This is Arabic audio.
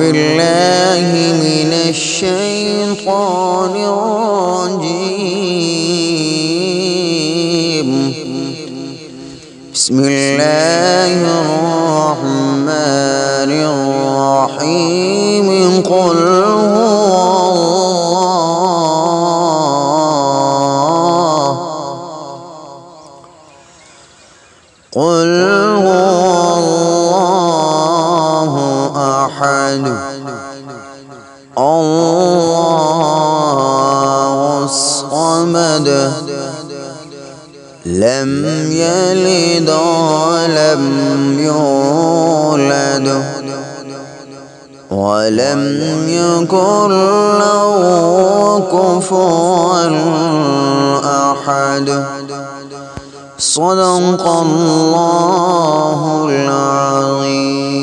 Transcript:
بالله من الشيطان الرجيم. بسم الله الرحمن الرحيم. قل هو الله أحد الله الصمد لم يلد ولم يولد ولم يكن له كفوا أحد. صدق الله العظيم.